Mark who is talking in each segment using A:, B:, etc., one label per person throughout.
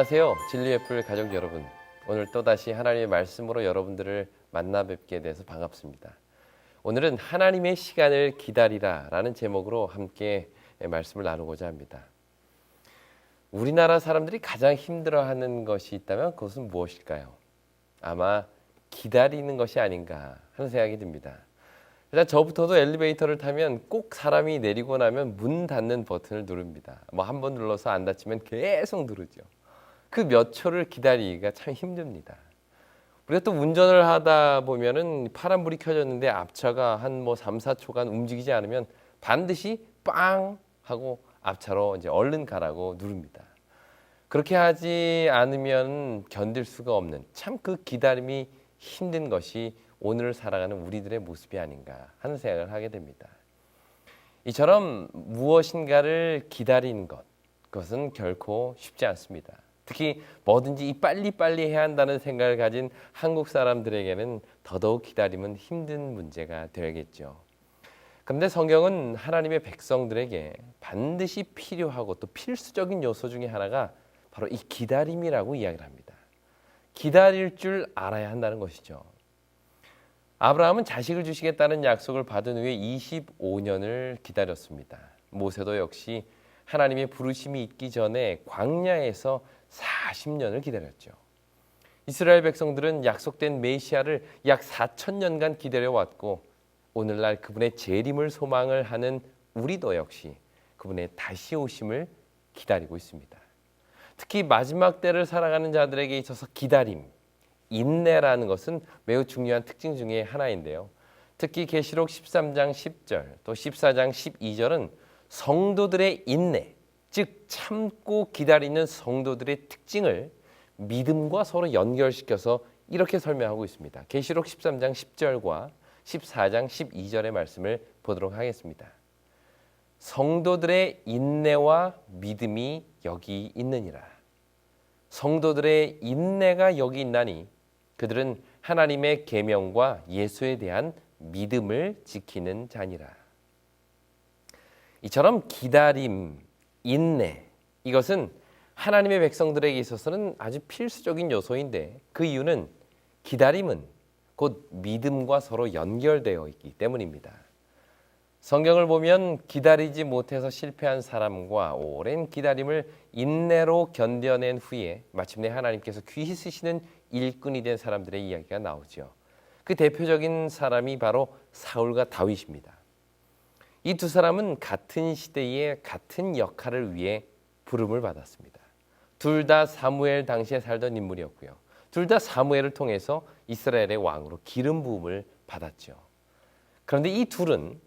A: 안녕하세요. 진리의 풀 가족 여러분. 오늘 또다시 하나님의 말씀으로 여러분들을 만나 뵙게 돼서 반갑습니다. 오늘은 하나님의 시간을 기다리라 라는 제목으로 함께 말씀을 나누고자 합니다. 우리나라 사람들이 가장 힘들어하는 것이 있다면 그것은 무엇일까요? 아마 기다리는 것이 아닌가 하는 생각이 듭니다. 일단 저부터도 엘리베이터를 타면 꼭 사람이 내리고 나면 문 닫는 버튼을 누릅니다. 한 번 눌러서 안 닫히면 계속 누르죠. 그 몇 초를 기다리기가 참 힘듭니다. 우리가 또 운전을 하다 보면은 파란불이 켜졌는데 앞차가 한 3, 4초간 움직이지 않으면 반드시 빵 하고 앞차로 이제 얼른 가라고 누릅니다. 그렇게 하지 않으면 견딜 수가 없는 참 그 기다림이 힘든 것이 오늘을 살아가는 우리들의 모습이 아닌가 하는 생각을 하게 됩니다. 이처럼 무엇인가를 기다리는 것, 그것은 결코 쉽지 않습니다. 특히 뭐든지 빨리빨리 해야 한다는 생각을 가진 한국 사람들에게는 더더욱 기다림은 힘든 문제가 되겠죠. 그런데 성경은 하나님의 백성들에게 반드시 필요하고 또 필수적인 요소 중에 하나가 바로 이 기다림이라고 이야기를 합니다. 기다릴 줄 알아야 한다는 것이죠. 아브라함은 자식을 주시겠다는 약속을 받은 후에 25년을 기다렸습니다. 모세도 역시 하나님의 부르심이 있기 전에 광야에서 40년을 기다렸죠. 이스라엘 백성들은 약속된 메시아를 약 4,000년간 기다려왔고 오늘날 그분의 재림을 소망을 하는 우리도 역시 그분의 다시 오심을 기다리고 있습니다. 특히 마지막 때를 살아가는 자들에게 있어서 기다림, 인내라는 것은 매우 중요한 특징 중에 하나인데요. 특히 계시록 13장 10절 또 14장 12절은 성도들의 인내, 즉 참고 기다리는 성도들의 특징을 믿음과 서로 연결시켜서 이렇게 설명하고 있습니다. 계시록 13장 10절과 14장 12절의 말씀을 보도록 하겠습니다. 성도들의 인내와 믿음이 여기 있느니라. 성도들의 인내가 여기 있나니 그들은 하나님의 계명과 예수에 대한 믿음을 지키는 자니라. 이처럼 기다림, 인내, 이것은 하나님의 백성들에게 있어서는 아주 필수적인 요소인데 그 이유는 기다림은 곧 믿음과 서로 연결되어 있기 때문입니다. 성경을 보면 기다리지 못해서 실패한 사람과 오랜 기다림을 인내로 견뎌낸 후에 마침내 하나님께서 귀히 쓰시는 일꾼이 된 사람들의 이야기가 나오죠. 그 대표적인 사람이 바로 사울과 다윗입니다. 이 두 사람은 같은 시대에 같은 역할을 위해 부름을 받았습니다. 둘 다 사무엘 당시에 살던 인물이었고요. 둘 다 사무엘을 통해서 이스라엘의 왕으로 기름 부음을 받았죠. 그런데 이 둘은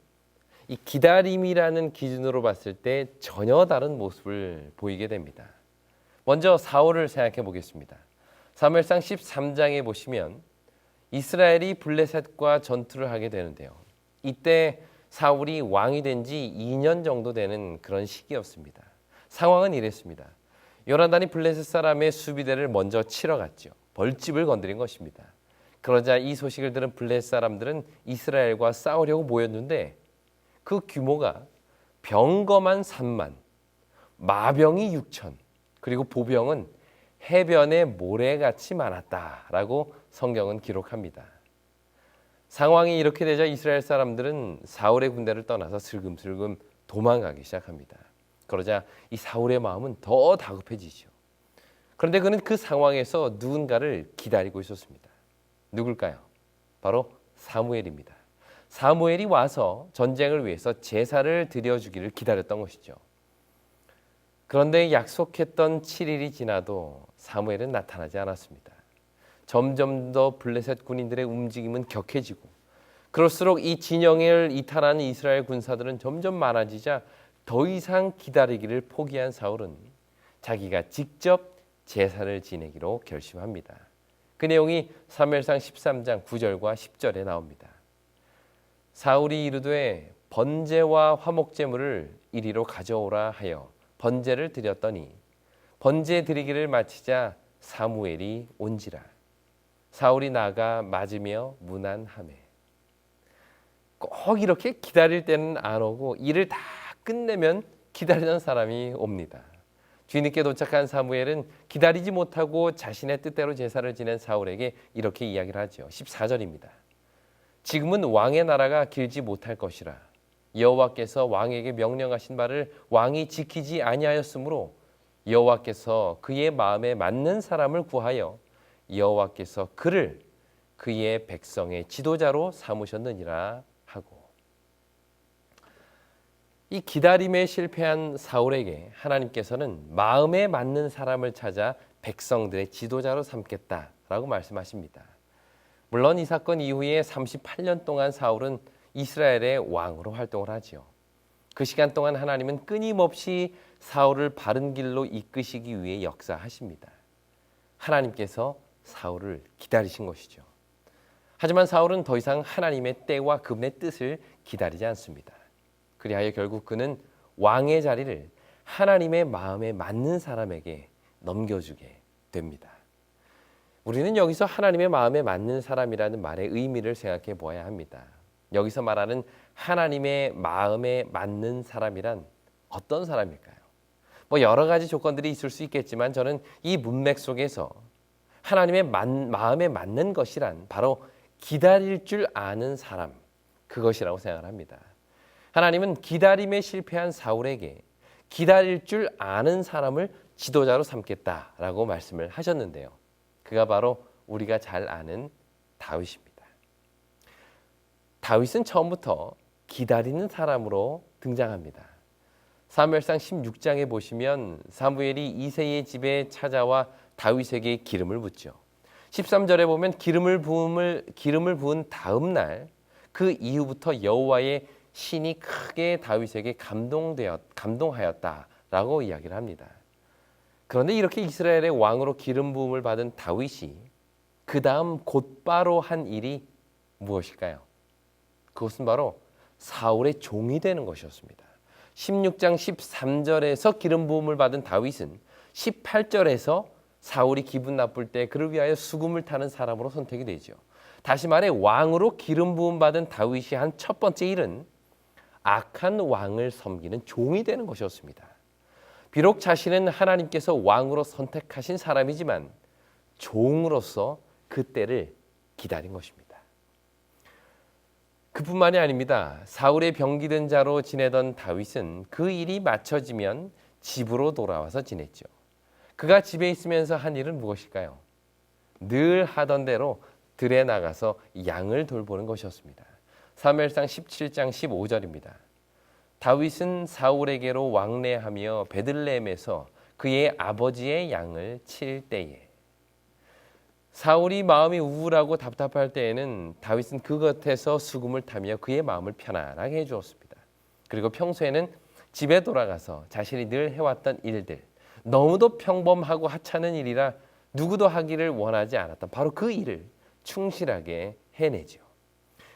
A: 이 기다림이라는 기준으로 봤을 때 전혀 다른 모습을 보이게 됩니다. 먼저 사울을 생각해 보겠습니다. 사무엘상 13장에 보시면 이스라엘이 블레셋과 전투를 하게 되는데요. 이때 사울이 왕이 된 지 2년 정도 되는 그런 시기였습니다. 상황은 이랬습니다. 요나단이 블레셋 사람의 수비대를 먼저 치러 갔죠. 벌집을 건드린 것입니다. 그러자 이 소식을 들은 블레셋 사람들은 이스라엘과 싸우려고 모였는데 그 규모가 병거만 3만, 마병이 6천, 그리고 보병은 해변에 모래같이 많았다라고 성경은 기록합니다. 상황이 이렇게 되자 이스라엘 사람들은 사울의 군대를 떠나서 슬금슬금 도망가기 시작합니다. 그러자 이 사울의 마음은 더 다급해지죠. 그런데 그는 그 상황에서 누군가를 기다리고 있었습니다. 누굴까요? 바로 사무엘입니다. 사무엘이 와서 전쟁을 위해서 제사를 드려주기를 기다렸던 것이죠. 그런데 약속했던 7일이 지나도 사무엘은 나타나지 않았습니다. 점점 더 블레셋 군인들의 움직임은 격해지고 그럴수록 이 진영을 이탈하는 이스라엘 군사들은 점점 많아지자 더 이상 기다리기를 포기한 사울은 자기가 직접 제사를 지내기로 결심합니다. 그 내용이 사무엘상 13장 9절과 10절에 나옵니다. 사울이 이르되 번제와 화목제물을 이리로 가져오라 하여 번제를 드렸더니 번제 드리기를 마치자 사무엘이 온지라. 사울이 나가 맞으며 문안하매. 꼭 이렇게 기다릴 때는 안 오고 일을 다 끝내면 기다리는 사람이 옵니다. 뒤늦게 도착한 사무엘은 기다리지 못하고 자신의 뜻대로 제사를 지낸 사울에게 이렇게 이야기를 하죠. 14절입니다. 지금은 왕의 나라가 길지 못할 것이라. 여호와께서 왕에게 명령하신 바를 왕이 지키지 아니하였으므로 여호와께서 그의 마음에 맞는 사람을 구하여 여호와께서 그를 그의 백성의 지도자로 삼으셨느니라 하고, 이 기다림에 실패한 사울에게 하나님께서는 마음에 맞는 사람을 찾아 백성들의 지도자로 삼겠다라고 말씀하십니다. 물론 이 사건 이후에 38년 동안 사울은 이스라엘의 왕으로 활동을 하지요. 그 시간 동안 하나님은 끊임없이 사울을 바른 길로 이끄시기 위해 역사하십니다. 하나님께서 사울을 기다리신 것이죠. 하지만 사울은 더 이상 하나님의 때와 그분의 뜻을 기다리지 않습니다. 그리하여 결국 그는 왕의 자리를 하나님의 마음에 맞는 사람에게 넘겨주게 됩니다. 우리는 여기서 하나님의 마음에 맞는 사람이라는 말의 의미를 생각해 보아야 합니다. 여기서 말하는 하나님의 마음에 맞는 사람이란 어떤 사람일까요? 여러 가지 조건들이 있을 수 있겠지만 저는 이 문맥 속에서 하나님의 마음에 맞는 것이란 바로 기다릴 줄 아는 사람, 그것이라고 생각을 합니다. 하나님은 기다림에 실패한 사울에게 기다릴 줄 아는 사람을 지도자로 삼겠다라고 말씀을 하셨는데요. 그가 바로 우리가 잘 아는 다윗입니다. 다윗은 처음부터 기다리는 사람으로 등장합니다. 사무엘상 16장에 보시면 사무엘이 이새의 집에 찾아와 다윗에게 기름을 붓죠. 13절에 보면 기름을 부은 다음 날 그 이후부터 여호와의 신이 크게 다윗에게 감동하였다라고 이야기를 합니다. 그런데 이렇게 이스라엘의 왕으로 기름 부음을 받은 다윗이 그 다음 곧바로 한 일이 무엇일까요? 그것은 바로 사울의 종이 되는 것이었습니다. 16장 13절에서 기름 부음을 받은 다윗은 18절에서 사울이 기분 나쁠 때 그를 위하여 수금을 타는 사람으로 선택이 되죠. 다시 말해 왕으로 기름 부음 받은 다윗이 한 첫 번째 일은 악한 왕을 섬기는 종이 되는 것이었습니다. 비록 자신은 하나님께서 왕으로 선택하신 사람이지만 종으로서 그 때를 기다린 것입니다. 그뿐만이 아닙니다. 사울의 병기든 자로 지내던 다윗은 그 일이 마쳐지면 집으로 돌아와서 지냈죠. 그가 집에 있으면서 한 일은 무엇일까요? 늘 하던 대로 들에 나가서 양을 돌보는 것이었습니다. 사무엘상 17장 15절입니다. 다윗은 사울에게로 왕래하며 베들레헴에서 그의 아버지의 양을 칠 때에, 사울이 마음이 우울하고 답답할 때에는 다윗은 그 곁에서 수금을 타며 그의 마음을 편안하게 해주었습니다. 그리고 평소에는 집에 돌아가서 자신이 늘 해왔던 일들, 너무도 평범하고 하찮은 일이라 누구도 하기를 원하지 않았던 바로 그 일을 충실하게 해내죠.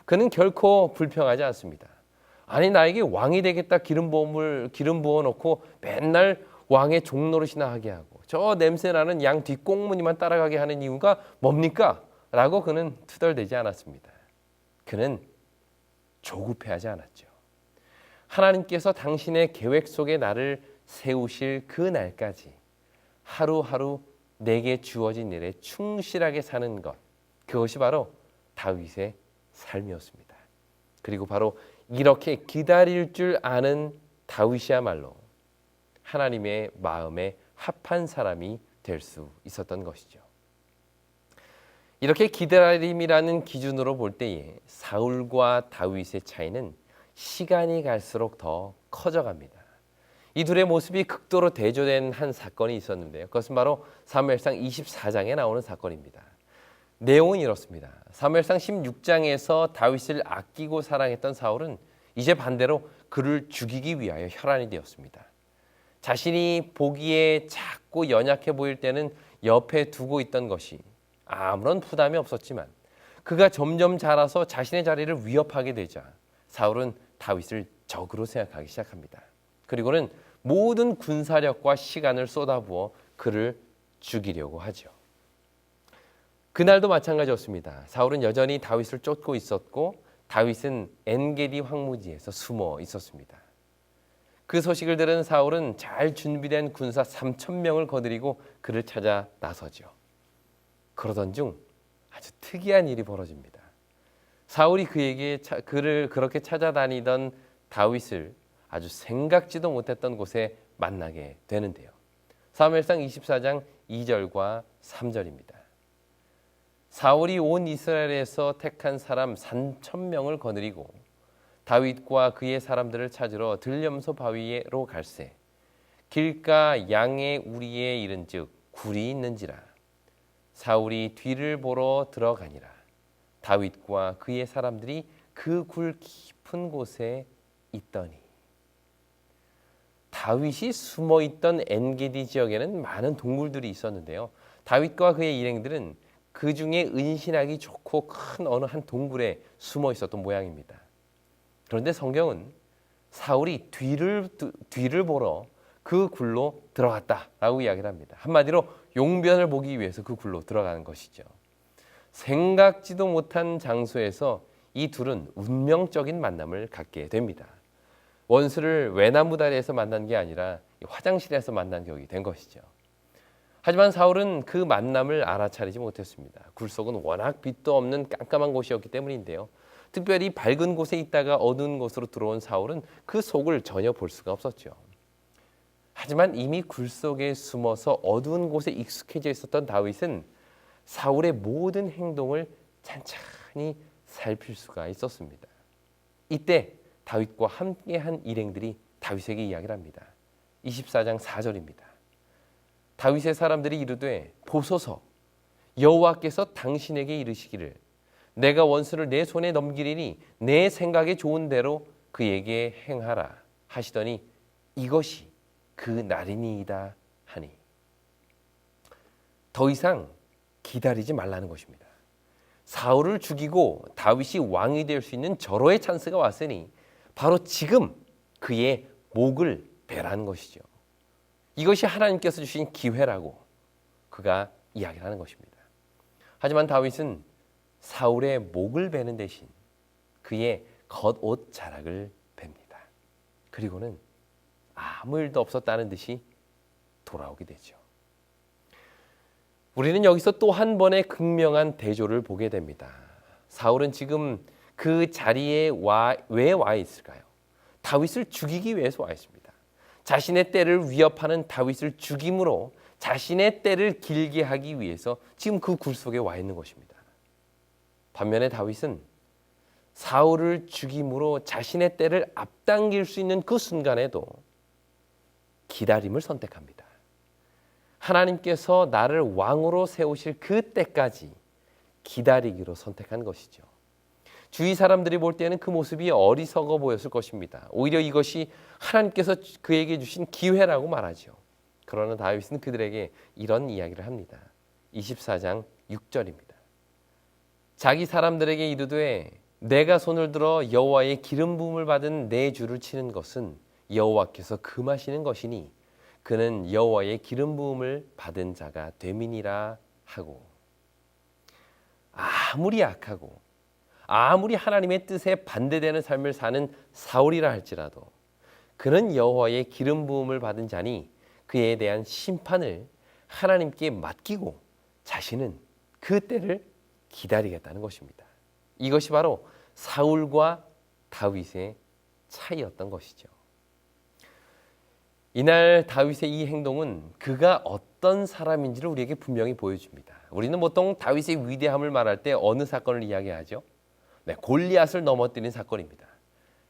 A: 그는 결코 불평하지 않습니다. 아니, 나에게 왕이 되겠다 기름 부어놓고 맨날 왕의 종노릇이나 하게 하고 저 냄새나는 양 뒷꽁무니만 따라가게 하는 이유가 뭡니까? 라고 그는 투덜대지 않았습니다. 그는 조급해하지 않았죠. 하나님께서 당신의 계획 속에 나를 세우실 그 날까지 하루하루 내게 주어진 일에 충실하게 사는 것, 그것이 바로 다윗의 삶이었습니다. 그리고 바로 이렇게 기다릴 줄 아는 다윗이야말로 하나님의 마음에 합한 사람이 될 수 있었던 것이죠. 이렇게 기다림이라는 기준으로 볼 때에 사울과 다윗의 차이는 시간이 갈수록 더 커져갑니다. 이 둘의 모습이 극도로 대조된 한 사건이 있었는데요. 그것은 바로 사무엘상 24장에 나오는 사건입니다. 내용은 이렇습니다. 사무엘상 16장에서 다윗을 아끼고 사랑했던 사울은 이제 반대로 그를 죽이기 위하여 혈안이 되었습니다. 자신이 보기에 작고 연약해 보일 때는 옆에 두고 있던 것이 아무런 부담이 없었지만 그가 점점 자라서 자신의 자리를 위협하게 되자 사울은 다윗을 적으로 생각하기 시작합니다. 그리고는 모든 군사력과 시간을 쏟아부어 그를 죽이려고 하죠. 그날도 마찬가지였습니다. 사울은 여전히 다윗을 쫓고 있었고 다윗은 엔게디 황무지에서 숨어 있었습니다. 그 소식을 들은 사울은 잘 준비된 군사 3,000명을 거느리고 그를 찾아 나서죠. 그러던 중 아주 특이한 일이 벌어집니다. 사울이 그를 그렇게 찾아다니던 다윗을 아주 생각지도 못했던 곳에 만나게 되는데요. 사무엘상 24장 2절과 3절입니다. 사울이 온 이스라엘에서 택한 사람 3,000명을 거느리고 다윗과 그의 사람들을 찾으러 들염소 바위로 갈새 길가 양의 우리에 이른즉 굴이 있는지라 사울이 뒤를 보러 들어가니라 다윗과 그의 사람들이 그 굴 깊은 곳에 있더니 다윗이 숨어있던 엔게디 지역에는 많은 동물들이 있었는데요. 다윗과 그의 일행들은 그 중에 은신하기 좋고 큰 어느 한 동굴에 숨어 있었던 모양입니다. 그런데 성경은 사울이 뒤를 보러 그 굴로 들어갔다라고 이야기를 합니다. 한마디로 용변을 보기 위해서 그 굴로 들어가는 것이죠. 생각지도 못한 장소에서 이 둘은 운명적인 만남을 갖게 됩니다. 원수를 외나무 다리에서 만난 게 아니라 화장실에서 만난 격이 된 것이죠. 하지만 사울은 그 만남을 알아차리지 못했습니다. 굴 속은 워낙 빛도 없는 깜깜한 곳이었기 때문인데요. 특별히 밝은 곳에 있다가 어두운 곳으로 들어온 사울은 그 속을 전혀 볼 수가 없었죠. 하지만 이미 굴 속에 숨어서 어두운 곳에 익숙해져 있었던 다윗은 사울의 모든 행동을 찬찬히 살필 수가 있었습니다. 이때 다윗과 함께한 일행들이 다윗에게 이야기를 합니다. 24장 4절입니다. 다윗의 사람들이 이르되 보소서 여호와께서 당신에게 이르시기를 내가 원수를 내 손에 넘기리니 내 생각에 좋은 대로 그에게 행하라 하시더니 이것이 그 날이니이다 하니 더 이상 기다리지 말라는 것입니다. 사울을 죽이고 다윗이 왕이 될 수 있는 절호의 찬스가 왔으니 바로 지금 그의 목을 베라는 것이죠. 이것이 하나님께서 주신 기회라고 그가 이야기를 하는 것입니다. 하지만 다윗은 사울의 목을 베는 대신 그의 겉옷 자락을 뱁니다. 그리고는 아무 일도 없었다는 듯이 돌아오게 되죠. 우리는 여기서 또 한 번의 극명한 대조를 보게 됩니다. 사울은 지금 그 자리에 왜 와 있을까요? 다윗을 죽이기 위해서 와 있습니다. 자신의 때를 위협하는 다윗을 죽임으로 자신의 때를 길게 하기 위해서 지금 그 굴 속에 와 있는 것입니다. 반면에 다윗은 사울을 죽임으로 자신의 때를 앞당길 수 있는 그 순간에도 기다림을 선택합니다. 하나님께서 나를 왕으로 세우실 그 때까지 기다리기로 선택한 것이죠. 주위 사람들이 볼 때는 그 모습이 어리석어 보였을 것입니다. 오히려 이것이 하나님께서 그에게 주신 기회라고 말하죠. 그러나 다윗은 그들에게 이런 이야기를 합니다. 24장 6절입니다. 자기 사람들에게 이르되 내가 손을 들어 여호와의 기름 부음을 받은 내 주를 치는 것은 여호와께서 금하시는 것이니 그는 여호와의 기름 부음을 받은 자가 됨이니라 하고 아무리 악하고 아무리 하나님의 뜻에 반대되는 삶을 사는 사울이라 할지라도 그는 여호와의 기름 부음을 받은 자니 그에 대한 심판을 하나님께 맡기고 자신은 그 때를 기다리겠다는 것입니다. 이것이 바로 사울과 다윗의 차이였던 것이죠. 이날 다윗의 이 행동은 그가 어떤 사람인지를 우리에게 분명히 보여줍니다. 우리는 보통 다윗의 위대함을 말할 때 어느 사건을 이야기하죠? 네, 골리앗을 넘어뜨린 사건입니다.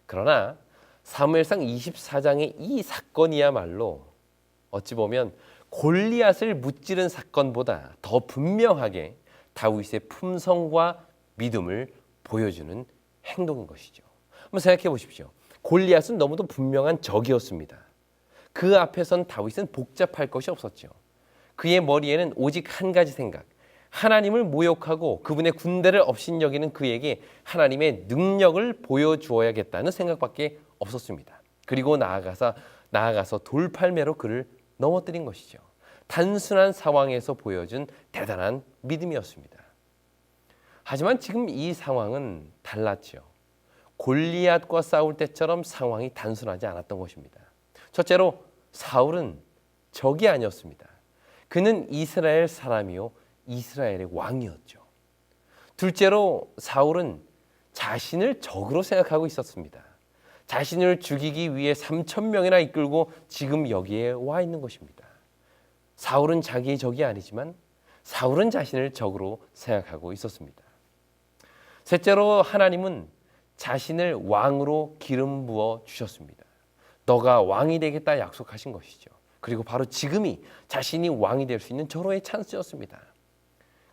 A: 그러나 사무엘상 24장의 이 사건이야말로 어찌 보면 골리앗을 무찌른 사건보다 더 분명하게 다윗의 품성과 믿음을 보여주는 행동인 것이죠. 한번 생각해 보십시오. 골리앗은 너무도 분명한 적이었습니다. 그 앞에선 다윗은 복잡할 것이 없었죠. 그의 머리에는 오직 한 가지 생각, 하나님을 모욕하고 그분의 군대를 업신여기는 그에게 하나님의 능력을 보여주어야겠다는 생각밖에 없었습니다. 그리고 나아가서 돌팔매로 그를 넘어뜨린 것이죠. 단순한 상황에서 보여준 대단한 믿음이었습니다. 하지만 지금 이 상황은 달랐죠. 골리앗과 싸울 때처럼 상황이 단순하지 않았던 것입니다. 첫째로 사울은 적이 아니었습니다. 그는 이스라엘 사람이요 이스라엘의 왕이었죠. 둘째로 사울은 자신을 적으로 생각하고 있었습니다. 자신을 죽이기 위해 3,000명이나 이끌고 지금 여기에 와 있는 것입니다. 사울은 자기의 적이 아니지만 사울은 자신을 적으로 생각하고 있었습니다. 셋째로 하나님은 자신을 왕으로 기름 부어 주셨습니다. 너가 왕이 되겠다 약속하신 것이죠. 그리고 바로 지금이 자신이 왕이 될 수 있는 절호의 찬스였습니다.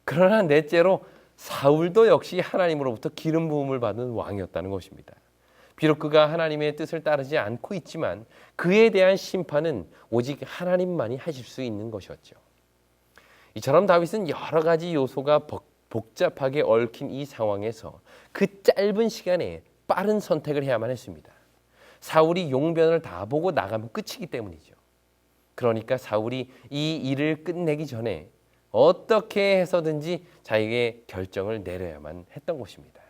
A: 그러나 넷째로 사울도 역시 하나님으로부터 기름 부음을 받은 왕이었다는 것입니다. 비록 그가 하나님의 뜻을 따르지 않고 있지만 그에 대한 심판은 오직 하나님만이 하실 수 있는 것이었죠. 이처럼 다윗은 여러 가지 요소가 복잡하게 얽힌 이 상황에서 그 짧은 시간에 빠른 선택을 해야만 했습니다. 사울이 용변을 다 보고 나가면 끝이기 때문이죠. 그러니까 사울이 이 일을 끝내기 전에 어떻게 해서든지 자기의 결정을 내려야만 했던 것입니다.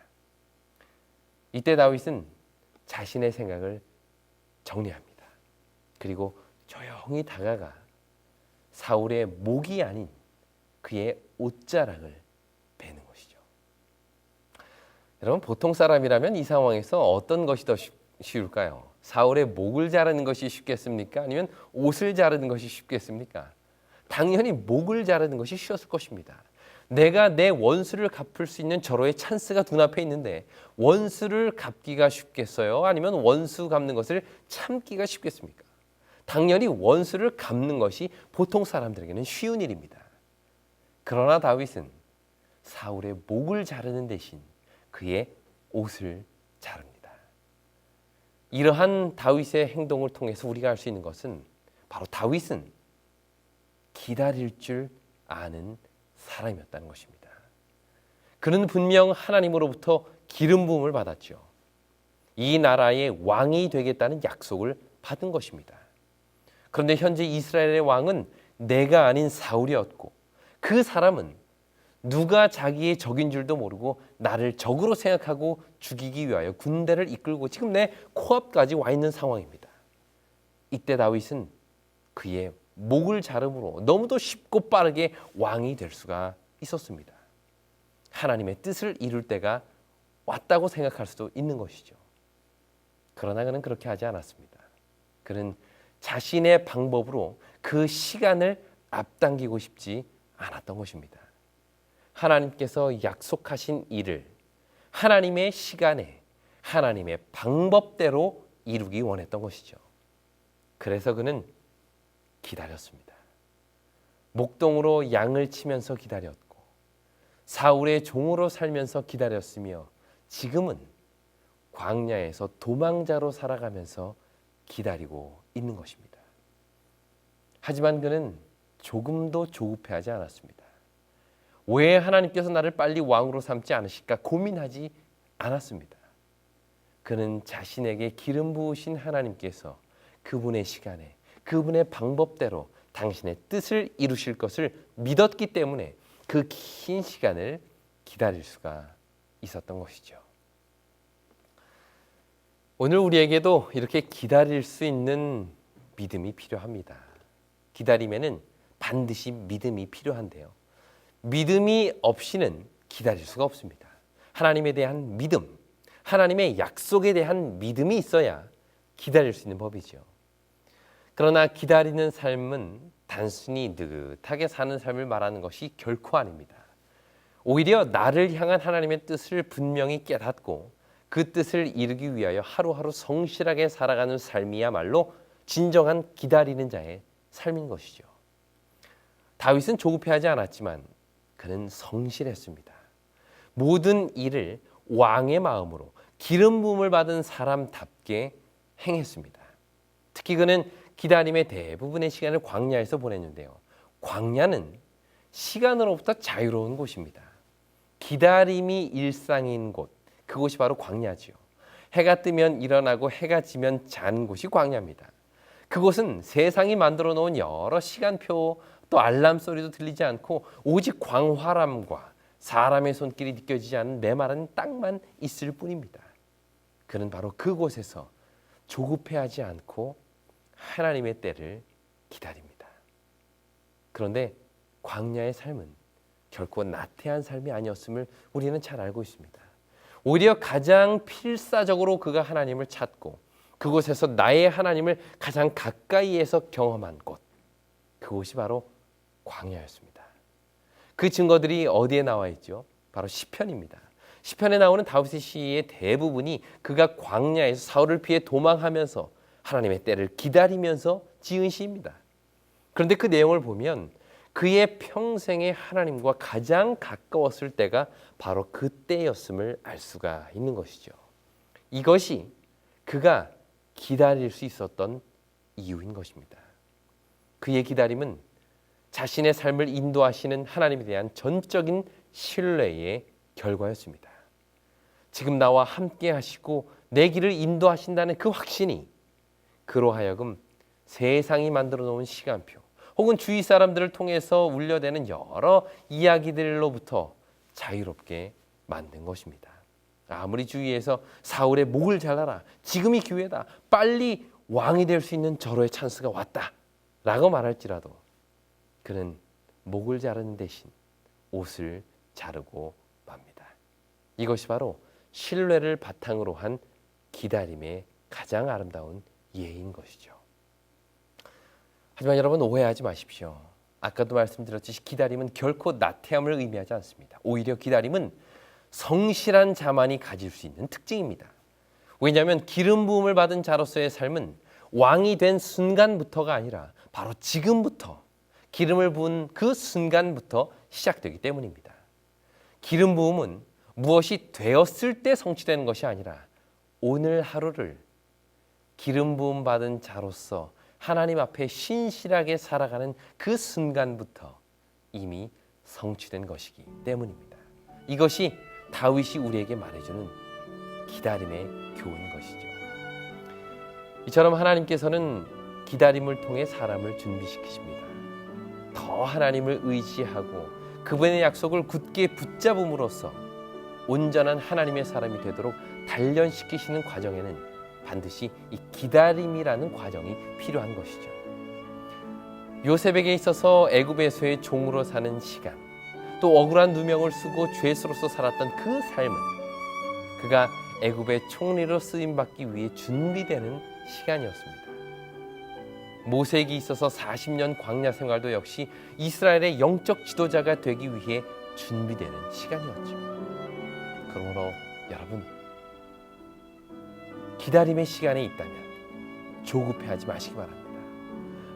A: 이때 다윗은 자신의 생각을 정리합니다. 그리고 조용히 다가가 사울의 목이 아닌 그의 옷자락을 베는 것이죠. 여러분, 보통 사람이라면 이 상황에서 어떤 것이 더 쉬울까요? 사울의 목을 자르는 것이 쉽겠습니까? 아니면 옷을 자르는 것이 쉽겠습니까? 당연히 목을 자르는 것이 쉬웠을 것입니다. 내가 내 원수를 갚을 수 있는 절호의 찬스가 눈앞에 있는데 원수를 갚기가 쉽겠어요? 아니면 원수 갚는 것을 참기가 쉽겠습니까? 당연히 원수를 갚는 것이 보통 사람들에게는 쉬운 일입니다. 그러나 다윗은 사울의 목을 자르는 대신 그의 옷을 자릅니다. 이러한 다윗의 행동을 통해서 우리가 알 수 있는 것은 바로 다윗은 기다릴 줄 아는 사람이었다는 것입니다. 그는 분명 하나님으로부터 기름 부음을 받았죠. 이 나라의 왕이 되겠다는 약속을 받은 것입니다. 그런데 현재 이스라엘의 왕은 내가 아닌 사울이었고 그 사람은 누가 자기의 적인 줄도 모르고 나를 적으로 생각하고 죽이기 위하여 군대를 이끌고 지금 내 코앞까지 와 있는 상황입니다. 이때 다윗은 그의 목을 자름으로 너무도 쉽고 빠르게 왕이 될 수가 있었습니다. 하나님의 뜻을 이룰 때가 왔다고 생각할 수도 있는 것이죠. 그러나 그는 그렇게 하지 않았습니다. 그는 자신의 방법으로 그 시간을 앞당기고 싶지 않았던 것입니다. 하나님께서 약속하신 일을 하나님의 시간에 하나님의 방법대로 이루기 원했던 것이죠. 그래서 그는 기다렸습니다. 목동으로 양을 치면서 기다렸고 사울의 종으로 살면서 기다렸으며 지금은 광야에서 도망자로 살아가면서 기다리고 있는 것입니다. 하지만 그는 조금도 조급해하지 않았습니다. 왜 하나님께서 나를 빨리 왕으로 삼지 않으실까 고민하지 않았습니다. 그는 자신에게 기름 부으신 하나님께서 그분의 시간에 그분의 방법대로 당신의 뜻을 이루실 것을 믿었기 때문에 그 긴 시간을 기다릴 수가 있었던 것이죠. 오늘 우리에게도 이렇게 기다릴 수 있는 믿음이 필요합니다. 기다림에는 반드시 믿음이 필요한데요. 믿음이 없이는 기다릴 수가 없습니다. 하나님에 대한 믿음, 하나님의 약속에 대한 믿음이 있어야 기다릴 수 있는 법이죠. 그러나 기다리는 삶은 단순히 느긋하게 사는 삶을 말하는 것이 결코 아닙니다. 오히려 나를 향한 하나님의 뜻을 분명히 깨닫고 그 뜻을 이루기 위하여 하루하루 성실하게 살아가는 삶이야말로 진정한 기다리는 자의 삶인 것이죠. 다윗은 조급해하지 않았지만 그는 성실했습니다. 모든 일을 왕의 마음으로 기름 부음을 받은 사람답게 행했습니다. 특히 그는 기다림의 대부분의 시간을 광야에서 보냈는데요. 광야는 시간으로부터 자유로운 곳입니다. 기다림이 일상인 곳, 그곳이 바로 광야지요. 해가 뜨면 일어나고 해가 지면 자는 곳이 광야입니다. 그곳은 세상이 만들어 놓은 여러 시간표 또 알람 소리도 들리지 않고 오직 광활함과 사람의 손길이 느껴지지 않는 메마른 땅만 있을 뿐입니다. 그는 바로 그곳에서 조급해하지 않고 하나님의 때를 기다립니다. 그런데 광야의 삶은 결코 나태한 삶이 아니었음을 우리는 잘 알고 있습니다. 오히려 가장 필사적으로 그가 하나님을 찾고 그곳에서 나의 하나님을 가장 가까이에서 경험한 곳, 그곳이 바로 광야였습니다. 그 증거들이 어디에 나와 있죠? 바로 시편입니다. 시편에 나오는 다윗의 시의 대부분이 그가 광야에서 사울을 피해 도망하면서 하나님의 때를 기다리면서 지은 시입니다. 그런데 그 내용을 보면 그의 평생에 하나님과 가장 가까웠을 때가 바로 그때였음을 알 수가 있는 것이죠. 이것이 그가 기다릴 수 있었던 이유인 것입니다. 그의 기다림은 자신의 삶을 인도하시는 하나님에 대한 전적인 신뢰의 결과였습니다. 지금 나와 함께 하시고 내 길을 인도하신다는 그 확신이 그로 하여금 세상이 만들어 놓은 시간표 혹은 주위 사람들을 통해서 울려대는 여러 이야기들로부터 자유롭게 만든 것입니다. 아무리 주위에서 사울의 목을 잘라라, 지금이 기회다, 빨리 왕이 될 수 있는 절호의 찬스가 왔다 라고 말할지라도 그는 목을 자르는 대신 옷을 자르고 맙니다. 이것이 바로 신뢰를 바탕으로 한 기다림의 가장 아름다운 예인 것이죠. 하지만 여러분 오해하지 마십시오. 아까도 말씀드렸듯이 기다림은 결코 나태함을 의미하지 않습니다. 오히려 기다림은 성실한 자만이 가질 수 있는 특징입니다. 왜냐하면 기름 부음을 받은 자로서의 삶은 왕이 된 순간부터가 아니라 바로 지금부터 기름을 부은 그 순간부터 시작되기 때문입니다. 기름 부음은 무엇이 되었을 때 성취되는 것이 아니라 오늘 하루를 기름 부음 받은 자로서 하나님 앞에 신실하게 살아가는 그 순간부터 이미 성취된 것이기 때문입니다. 이것이 다윗이 우리에게 말해주는 기다림의 교훈인 것이죠. 이처럼 하나님께서는 기다림을 통해 사람을 준비시키십니다. 더 하나님을 의지하고 그분의 약속을 굳게 붙잡음으로써 온전한 하나님의 사람이 되도록 단련시키시는 과정에는 반드시 이 기다림이라는 과정이 필요한 것이죠. 요셉에게 있어서 애굽에서의 종으로 사는 시간, 또 억울한 누명을 쓰고 죄수로서 살았던 그 삶은 그가 애굽의 총리로 쓰임받기 위해 준비되는 시간이었습니다. 모세에게 있어서 40년 광야 생활도 역시 이스라엘의 영적 지도자가 되기 위해 준비되는 시간이었죠. 그러므로 여러분, 기다림의 시간에 있다면 조급해하지 마시기 바랍니다.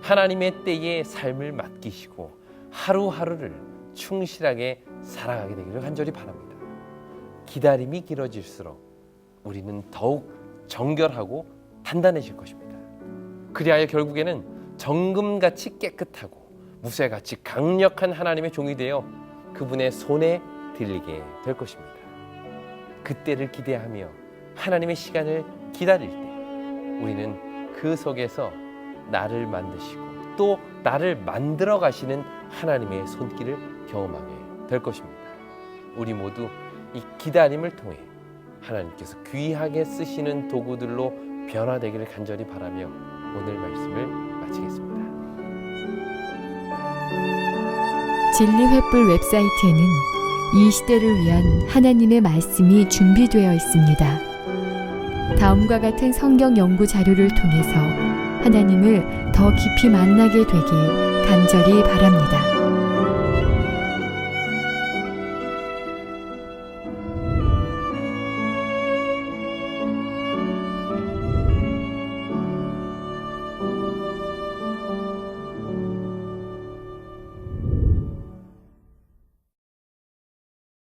A: 하나님의 때에 삶을 맡기시고 하루하루를 충실하게 살아가게 되기를 간절히 바랍니다. 기다림이 길어질수록 우리는 더욱 정결하고 단단해질 것입니다. 그리하여 결국에는 정금같이 깨끗하고 무쇠같이 강력한 하나님의 종이 되어 그분의 손에 들리게 될 것입니다. 그때를 기대하며 하나님의 시간을 기다릴 때 우리는 그 속에서 나를 만드시고 또 나를 만들어 가시는 하나님의 손길을 경험하게 될 것입니다. 우리 모두 이 기다림을 통해 하나님께서 귀하게 쓰시는 도구들로 변화되기를 간절히 바라며 오늘 말씀을 마치겠습니다.
B: 진리횃불 웹사이트에는 이 시대를 위한 하나님의 말씀이 준비되어 있습니다. 다음과 같은 성경 연구 자료를 통해서 하나님을 더 깊이 만나게 되길 간절히 바랍니다.